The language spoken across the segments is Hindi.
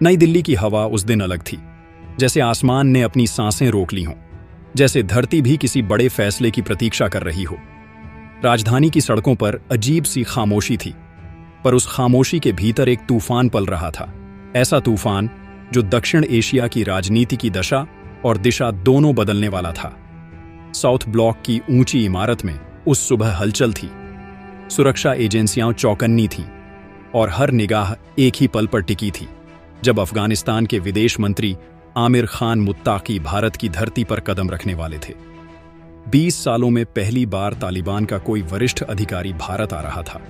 नई दिल्ली की हवा उस दिन अलग थी, जैसे आसमान ने अपनी सांसें रोक ली हों, जैसे धरती भी किसी बड़े फैसले की प्रतीक्षा कर रही हो। राजधानी की सड़कों पर अजीब सी खामोशी थी, पर उस खामोशी के भीतर एक तूफान पल रहा था। ऐसा तूफान जो दक्षिण एशिया की राजनीति की दशा और दिशा दोनों बदलने वाला था। साउथ ब्लॉक की ऊंची इमारत में उस सुबह हलचल थी। सुरक्षा एजेंसियां चौकन्नी थीं और हर निगाह एक ही पल पर टिकी थी, जब अफगानिस्तान के विदेश मंत्री आमिर खान मुत्ताकी भारत की धरती पर कदम रखने वाले थे। 20 सालों में पहली बार तालिबान का कोई वरिष्ठ अधिकारी भारत आ रहा था।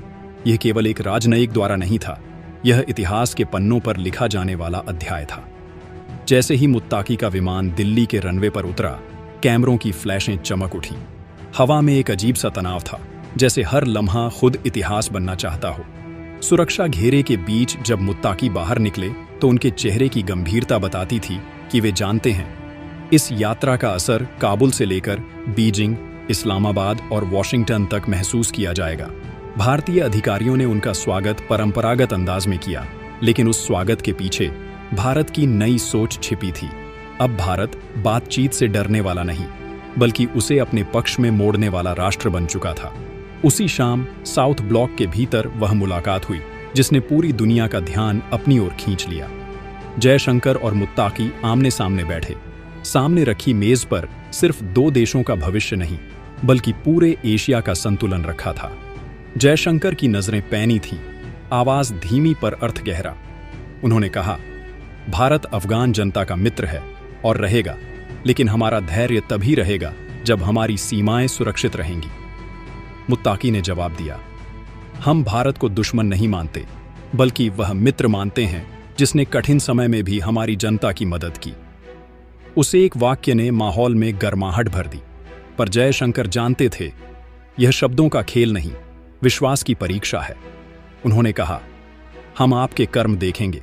यह केवल एक राजनयिक द्वारा नहीं था, यह इतिहास के पन्नों पर लिखा जाने वाला अध्याय था। जैसे ही मुत्ताकी का विमान दिल्ली के रनवे पर उतरा, कैमरों की फ्लैशें चमक उठी। हवा में एक अजीब सा तनाव था, जैसे हर लम्हा खुद इतिहास बनना चाहता हो। सुरक्षा घेरे के बीच जब मुत्ताकी बाहर निकले तो उनके चेहरे की गंभीरता बताती थी कि वे जानते हैं इस यात्रा का असर काबुल से लेकर बीजिंग, इस्लामाबाद और वॉशिंगटन तक महसूस किया जाएगा। भारतीय अधिकारियों ने उनका स्वागत परंपरागत अंदाज में किया, लेकिन उस स्वागत के पीछे भारत की नई सोच छिपी थी। अब भारत बातचीत से डरने वाला नहीं, बल्कि उसे अपने पक्ष में मोड़ने वाला राष्ट्र बन चुका था। उसी शाम साउथ ब्लॉक के भीतर वह मुलाकात हुई जिसने पूरी दुनिया का ध्यान अपनी ओर खींच लिया। जयशंकर और मुत्ताकी आमने सामने बैठे। सामने रखी मेज पर सिर्फ 2 देशों का भविष्य नहीं, बल्कि पूरे एशिया का संतुलन रखा था। जयशंकर की नजरें पैनी थीं, आवाज धीमी पर अर्थ गहरा। उन्होंने कहा, भारत अफगान जनता का मित्र है और रहेगा, लेकिन हमारा धैर्य तभी रहेगा जब हमारी सीमाएं सुरक्षित रहेंगी। मुत्ताकी ने जवाब दिया, हम भारत को दुश्मन नहीं मानते, बल्कि वह मित्र मानते हैं जिसने कठिन समय में भी हमारी जनता की मदद की। उसे एक वाक्य ने माहौल में गर्माहट भर दी, पर जयशंकर जानते थे यह शब्दों का खेल नहीं, विश्वास की परीक्षा है। उन्होंने कहा, हम आपके कर्म देखेंगे।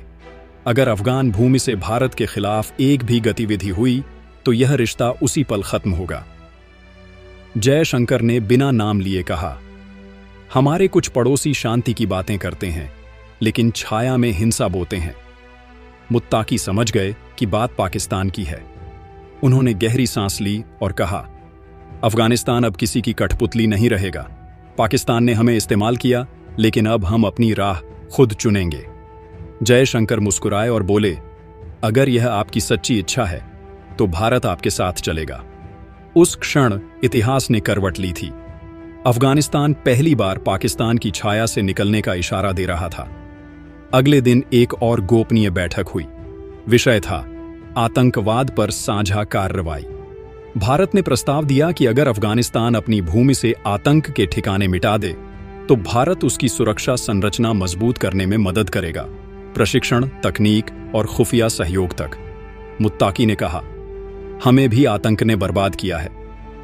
अगर अफगान भूमि से भारत के खिलाफ एक भी गतिविधि हुई तो यह रिश्ता उसी पल खत्म होगा। जयशंकर ने बिना नाम लिए कहा, हमारे कुछ पड़ोसी शांति की बातें करते हैं, लेकिन छाया में हिंसा बोते हैं। मुत्ताकी समझ गए कि बात पाकिस्तान की है। उन्होंने गहरी सांस ली और कहा, अफगानिस्तान अब किसी की कठपुतली नहीं रहेगा। पाकिस्तान ने हमें इस्तेमाल किया, लेकिन अब हम अपनी राह खुद चुनेंगे। जयशंकर मुस्कुराए और बोले, अगर यह आपकी सच्ची इच्छा है तो भारत आपके साथ चलेगा। उस क्षण इतिहास ने करवट ली थी। अफगानिस्तान पहली बार पाकिस्तान की छाया से निकलने का इशारा दे रहा था। अगले दिन एक और गोपनीय बैठक हुई। विषय था आतंकवाद पर साझा कार्रवाई। भारत ने प्रस्ताव दिया कि अगर अफगानिस्तान अपनी भूमि से आतंक के ठिकाने मिटा दे तो भारत उसकी सुरक्षा संरचना मजबूत करने में मदद करेगा, प्रशिक्षण, तकनीक और खुफिया सहयोग तक। मुत्ताकी ने कहा, हमें भी आतंक ने बर्बाद किया है।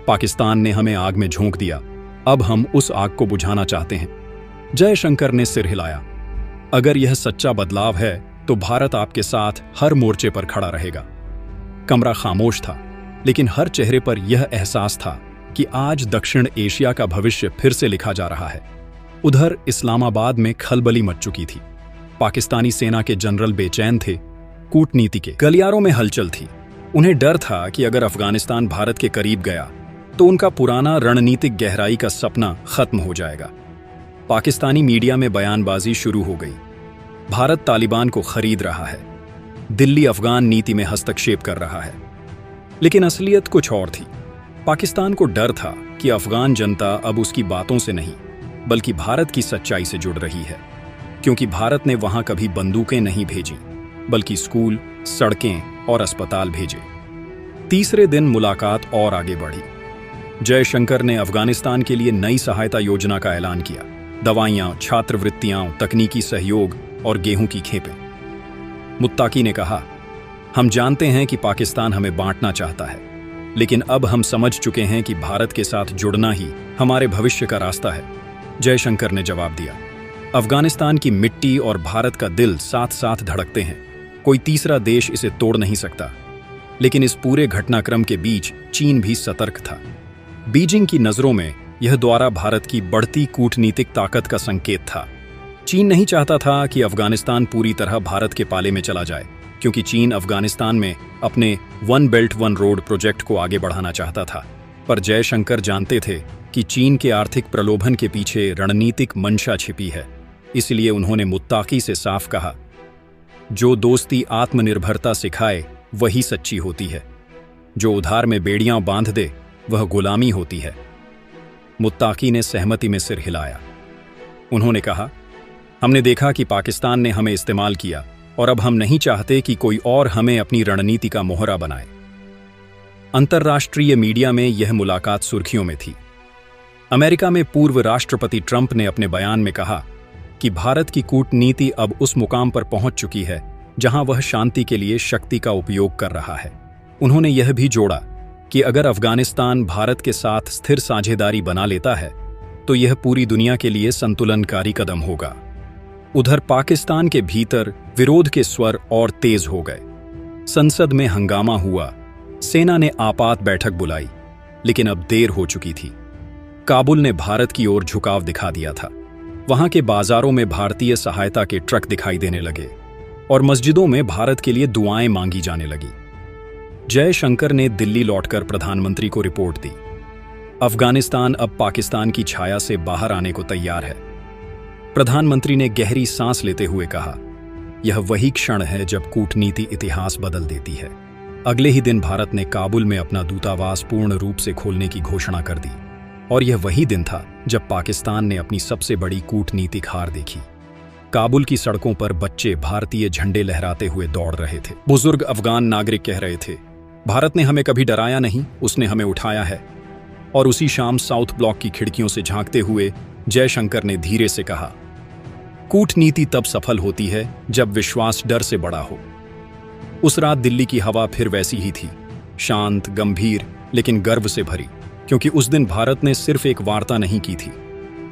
पाकिस्तान ने हमें आग में झोंक दिया, अब हम उस आग को बुझाना चाहते हैं। जयशंकर ने सिर हिलाया, अगर यह सच्चा बदलाव है तो भारत आपके साथ हर मोर्चे पर खड़ा रहेगा। कमरा खामोश था, लेकिन हर चेहरे पर यह एहसास था कि आज दक्षिण एशिया का भविष्य फिर से लिखा जा रहा है। उधर इस्लामाबाद में खलबली मच चुकी थी। पाकिस्तानी सेना के जनरल बेचैन थे, कूटनीति के गलियारों में हलचल थी। उन्हें डर था कि अगर अफगानिस्तान भारत के करीब गया तो उनका पुराना रणनीतिक गहराई का सपना खत्म हो जाएगा। पाकिस्तानी मीडिया में बयानबाजी शुरू हो गई। भारत तालिबान को खरीद रहा है, दिल्ली अफगान नीति में हस्तक्षेप कर रहा है। लेकिन असलियत कुछ और थी। पाकिस्तान को डर था कि अफगान जनता अब उसकी बातों से नहीं, बल्कि भारत की सच्चाई से जुड़ रही है, क्योंकि भारत ने वहां कभी बंदूकें नहीं भेजी, बल्कि स्कूल, सड़कें और अस्पताल भेजे। तीसरे दिन मुलाकात और आगे बढ़ी। जयशंकर ने अफगानिस्तान के लिए नई सहायता योजना का ऐलान किया, दवाइयां, छात्रवृत्तियां, तकनीकी सहयोग और गेहूं की खेपें। मुत्ताकी ने कहा, हम जानते हैं कि पाकिस्तान हमें बांटना चाहता है, लेकिन अब हम समझ चुके हैं कि भारत के साथ जुड़ना ही हमारे भविष्य का रास्ता है। जयशंकर ने जवाब दिया, अफगानिस्तान की मिट्टी और भारत का दिल साथ साथ धड़कते हैं, कोई तीसरा देश इसे तोड़ नहीं सकता। लेकिन इस पूरे घटनाक्रम के बीच चीन भी सतर्क था। बीजिंग की नजरों में यह दौरा भारत की बढ़ती कूटनीतिक ताकत का संकेत था। चीन नहीं चाहता था कि अफगानिस्तान पूरी तरह भारत के पाले में चला जाए, क्योंकि चीन अफगानिस्तान में अपने one belt one road project को आगे बढ़ाना चाहता था। पर जयशंकर जानते थे कि चीन के आर्थिक प्रलोभन के पीछे रणनीतिक मंशा छिपी है। इसलिए उन्होंने मुत्ताकी से साफ कहा, जो दोस्ती आत्मनिर्भरता सिखाए वही सच्ची होती है, जो उधार में बेड़ियां बांध दे वह गुलामी होती है। मुत्ताकी ने सहमति में सिर हिलाया। उन्होंने कहा, हमने देखा कि पाकिस्तान ने हमें इस्तेमाल किया और अब हम नहीं चाहते कि कोई और हमें अपनी रणनीति का मोहरा बनाए। अंतर्राष्ट्रीय मीडिया में यह मुलाकात सुर्खियों में थी। अमेरिका में पूर्व राष्ट्रपति ट्रंप ने अपने बयान में कहा कि भारत की कूटनीति अब उस मुकाम पर पहुंच चुकी है जहां वह शांति के लिए शक्ति का उपयोग कर रहा है। उन्होंने यह भी जोड़ा कि अगर अफगानिस्तान भारत के साथ स्थिर साझेदारी बना लेता है तो यह पूरी दुनिया के लिए संतुलनकारी कदम होगा। उधर पाकिस्तान के भीतर विरोध के स्वर और तेज हो गए। संसद में हंगामा हुआ, सेना ने आपात बैठक बुलाई, लेकिन अब देर हो चुकी थी। काबुल ने भारत की ओर झुकाव दिखा दिया था। वहां के बाजारों में भारतीय सहायता के ट्रक दिखाई देने लगे और मस्जिदों में भारत के लिए दुआएं मांगी जाने लगी। जयशंकर ने दिल्ली लौटकर प्रधानमंत्री को रिपोर्ट दी। अफगानिस्तान अब पाकिस्तान की छाया से बाहर आने को तैयार है। प्रधानमंत्री ने गहरी सांस लेते हुए कहा, यह वही क्षण है जब कूटनीति इतिहास बदल देती है। अगले ही दिन भारत ने काबुल में अपना दूतावास पूर्ण रूप से खोलने की घोषणा कर दी और यह वही दिन था जब पाकिस्तान ने अपनी सबसे बड़ी कूटनीतिक हार देखी। काबुल की सड़कों पर बच्चे भारतीय झंडे लहराते हुए दौड़ रहे थे। बुजुर्ग अफगान नागरिक कह रहे थे, भारत ने हमें कभी डराया नहीं, उसने हमें उठाया है। और उसी शाम साउथ ब्लॉक की खिड़कियों से झांकते हुए जयशंकर ने धीरे से कहा, कूटनीति तब सफल होती है जब विश्वास डर से बड़ा हो। उस रात दिल्ली की हवा फिर वैसी ही थी, शांत, गंभीर, लेकिन गर्व से भरी, क्योंकि उस दिन भारत ने सिर्फ एक वार्ता नहीं की थी,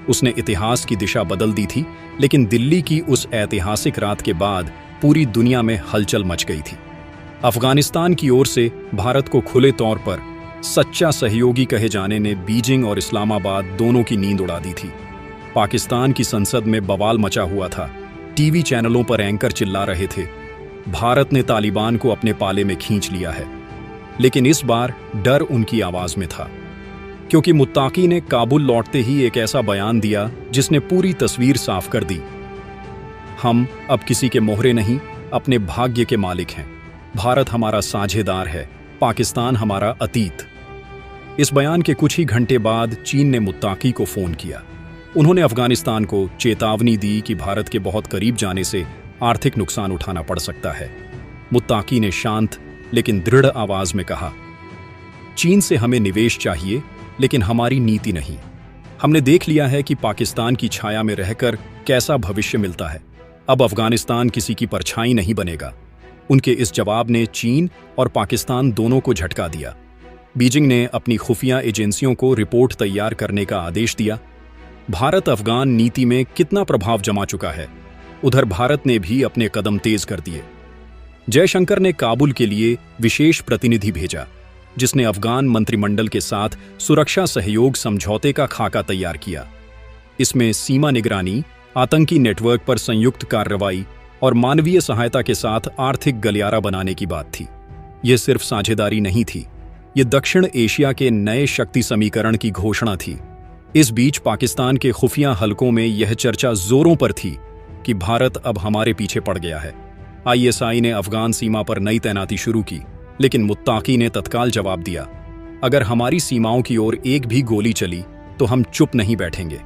उसने इतिहास की दिशा बदल दी थी। लेकिन दिल्ली की उस ऐतिहासिक रात के बाद पूरी दुनिया में हलचल मच गई थी। अफगानिस्तान की ओर से भारत को खुले तौर पर सच्चा सहयोगी कहे जाने ने बीजिंग और इस्लामाबाद दोनों की नींद उड़ा दी थी। पाकिस्तान की संसद में बवाल मचा हुआ था। टीवी चैनलों पर एंकर चिल्ला रहे थे, भारत ने तालिबान को अपने पाले में खींच लिया है। लेकिन इस बार डर उनकी आवाज में था, क्योंकि मुत्ताकी ने काबुल लौटते ही एक ऐसा बयान दिया जिसने पूरी तस्वीर साफ कर दी। हम अब किसी के मोहरे नहीं, अपने भाग्य के मालिक हैं। भारत हमारा साझेदार है, पाकिस्तान हमारा अतीत। इस बयान के कुछ ही घंटे बाद चीन ने मुत्ताकी को फोन किया। उन्होंने अफगानिस्तान को चेतावनी दी कि भारत के बहुत करीब जाने से आर्थिक नुकसान उठाना पड़ सकता है। मुत्ताकी ने शांत लेकिन दृढ़ आवाज में कहा, चीन से हमें निवेश चाहिए, लेकिन हमारी नीति नहीं। हमने देख लिया है कि पाकिस्तान की छाया में रहकर कैसा भविष्य मिलता है। अब अफगानिस्तान किसी की परछाई नहीं बनेगा। उनके इस जवाब ने चीन और पाकिस्तान दोनों को झटका दिया। बीजिंग ने अपनी खुफिया एजेंसियों को रिपोर्ट तैयार करने का आदेश दिया। भारत अफगान नीति में कितना प्रभाव जमा चुका है, उधर भारत ने भी अपने कदम तेज कर दिए। जयशंकर ने काबुल के लिए विशेष प्रतिनिधि भेजा, जिसने अफगान मंत्रिमंडल के साथ सुरक्षा सहयोग समझौते का खाका तैयार किया। इसमें सीमा निगरानी, आतंकी नेटवर्क पर संयुक्त कार्रवाई और मानवीय सहायता के साथ आर्थिक गलियारा बनाने की बात थी। यह सिर्फ साझेदारी नहीं थी, यह दक्षिण एशिया के नए शक्ति समीकरण की घोषणा थी। इस बीच पाकिस्तान के खुफिया हलकों में यह चर्चा जोरों पर थी कि भारत अब हमारे पीछे पड़ गया है। आईएसआई ने अफगान सीमा पर नई तैनाती शुरू की, लेकिन मुत्ताकी ने तत्काल जवाब दिया, अगर हमारी सीमाओं की ओर एक भी गोली चली तो हम चुप नहीं बैठेंगे।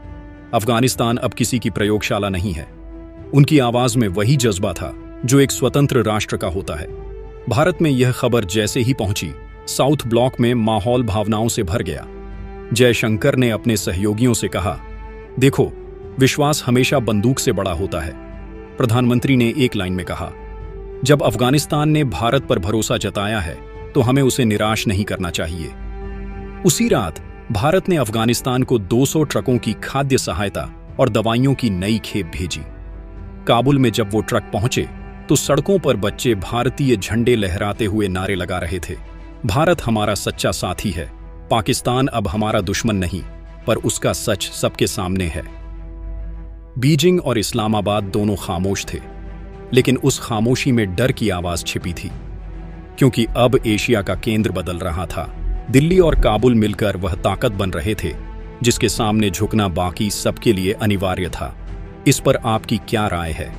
अफगानिस्तान अब किसी की प्रयोगशाला नहीं है। उनकी आवाज में वही जज्बा था जो एक स्वतंत्र राष्ट्र का होता है। भारत में यह खबर जैसे ही पहुंची, साउथ ब्लॉक में माहौल भावनाओं से भर गया। जयशंकर ने अपने सहयोगियों से कहा, देखो, विश्वास हमेशा बंदूक से बड़ा होता है। प्रधानमंत्री ने एक लाइन में कहा, जब अफगानिस्तान ने भारत पर भरोसा जताया है तो हमें उसे निराश नहीं करना चाहिए। उसी रात भारत ने अफगानिस्तान को 200 ट्रकों की खाद्य सहायता और दवाइयों की नई खेप भेजी। काबुल में जब वो ट्रक पहुंचे तो सड़कों पर बच्चे भारतीय झंडे लहराते हुए नारे लगा रहे थे, भारत हमारा सच्चा साथी है, पाकिस्तान अब हमारा दुश्मन नहीं, पर उसका सच सबके सामने है। बीजिंग और इस्लामाबाद दोनों खामोश थे, लेकिन उस खामोशी में डर की आवाज छिपी थी, क्योंकि अब एशिया का केंद्र बदल रहा था। दिल्ली और काबुल मिलकर वह ताकत बन रहे थे जिसके सामने झुकना बाकी सबके लिए अनिवार्य था। इस पर आपकी क्या राय है?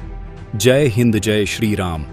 जय हिंद, जय श्री राम।